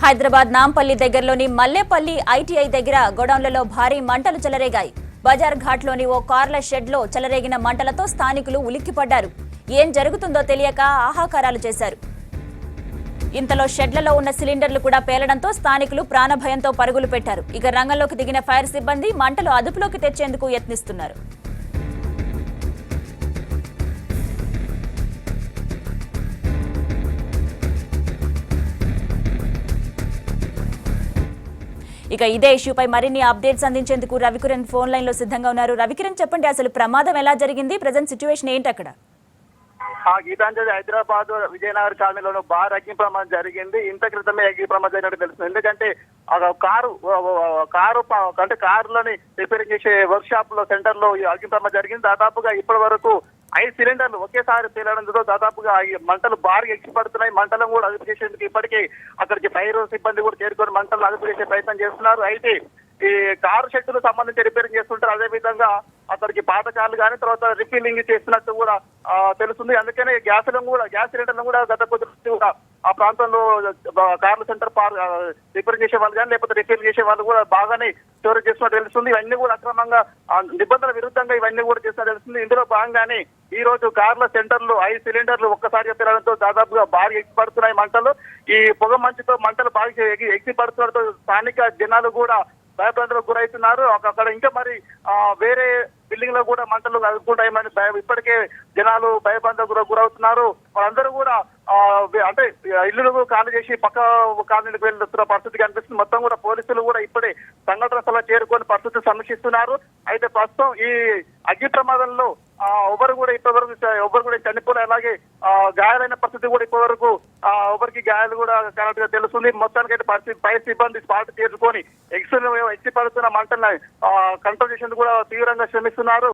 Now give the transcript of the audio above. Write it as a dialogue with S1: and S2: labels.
S1: హైదరాబాద్ నాంపల్లి దగ్గరలోని మల్లేపల్లి ఐటీఐ దగ్గర గోడౌన్లలో భారీ మంటలు చెలరేగాయి. బజార్ ఘాట్లోని ఓ కార్ల షెడ్లో చెలరేగిన మంటలతో స్థానికులు ఉలిక్కిపడ్డారు. ఏం జరుగుతుందో తెలియక ఆహాకారాలు చేశారు. ఇంతలో షెడ్లలో ఉన్న సిలిండర్లు కూడా పేలడంతో స్థానికులు ప్రాణభయంతో పరుగులు పెట్టారు. ఇక రంగంలోకి దిగిన ఫైర్ సిబ్బంది మంటలు అదుపులోకి తెచ్చేందుకు యత్నిస్తున్నారు. ఇక ఇదే ఇష్యూపై మరిన్ని అప్డేట్స్ అందించేందుకు రవికిరణ్ ఫోన్ లైన్ లో సిద్ధంగా ఉన్నారు. రవికిరణ్, చెప్పండి, అసలు ప్రమాదం ఎలా జరిగింది? ప్రెజెంట్ సిచ్యువేషన్ ఏంటి అక్కడ?
S2: గీతాంజలి, హైదరాబాద్ విజయనగర్ కాలనీలో భారీ అగ్ని ప్రమాదం జరిగింది. ఇంత క్రితమే అగ్ని ప్రమాదం జరిగినట్టు తెలుస్తుంది. ఎందుకంటే కారులోని రిపేరింగ్ చేసే వర్క్ షాప్ లో సెంటర్ లో ఈ అగ్ని ప్రమాదం జరిగింది. దాదాపుగా ఇప్పటి వరకు 5 సిలిండర్లు ఒకేసారి పేలడంతో దాదాపుగా మంటలు భారీగా ఎక్కిపడుతున్నాయి. మంటలను కూడా అదుపు చేసేందుకు ఇప్పటికే అక్కడికి ఫైర్ సిబ్బంది కూడా చేరుకొని మంటలను అదుపు చేసే ప్రయత్నం చేస్తున్నారు. అయితే ఈ కారు షెడ్లకు సంబంధించి రిపేరింగ్ చేస్తుంటారు. అదే విధంగా అక్కడికి పాత కార్లు కానీ తర్వాత రిఫిల్లింగ్ చేస్తున్నట్టు కూడా తెలుస్తుంది. అందుకనే గ్యాస్ సిలిండర్లను కూడా గత కొద్ది కూడా ఆ ప్రాంతంలో కార్ల సెంటర్ రిపేర్ చేసే వాళ్ళు కానీ లేకపోతే రిఫిల్ చేసే వాళ్ళు కూడా బాగానే స్టోరేజ్ చేస్తున్నట్టు తెలుస్తుంది. ఇవన్నీ కూడా అక్రమంగా నిబంధనల విరుద్ధంగా ఇవన్నీ కూడా చేస్తున్నట్టు తెలుస్తుంది. ఇందులో భాగంగానే ఈ రోజు కార్ల సెంటర్లు 5 సిలిండర్లు ఒక్కసారిగా పెరగడంతో దాదాపుగా బాగా ఎక్కిపడుతున్నాయి మంటలు. ఈ పొగ మంచుతో మంటలు బాగా ఎక్కిపడుతుండటంతో స్థానిక జనాలు కూడా భయభ్రాంతులకు గురవుతున్నారు. అక్కడ ఇంకా మరి వేరే బిల్డింగ్ లో కూడా మంటలు అదుపుకుంటాయని ఇప్పటికే జనాలు భయభ్రాంతులకు గురవుతున్నారు. వాళ్ళందరూ కూడా అంటే ఇల్లు ఖాళీ చేసి పక్క కాలనీలకు వెళ్తున్న పరిస్థితి కనిపిస్తుంది. మొత్తం కూడా పోలీసులు కూడా ఇప్పుడే సంఘటన స్థలం చేరుకొని పరిస్థితి సమీక్షిస్తున్నారు. అయితే ప్రస్తుతం ఈ అగ్ని ప్రమాదంలో ఎవరు కూడా చనిపోలే. అలాగే గాయాలైన పరిస్థితి కూడా ఇప్పటివరకు ఎవరికి గాయాలు కూడా కరెక్ట్ గా తెలుస్తుంది. మొత్తానికైతే ఫైర్ సిబ్బంది స్పాట్ చేరుకొని ఎక్సి పడుతున్న మంటలను కంట్రోల్ చేసేందుకు కూడా తీవ్రంగా శ్రమిస్తున్నారు.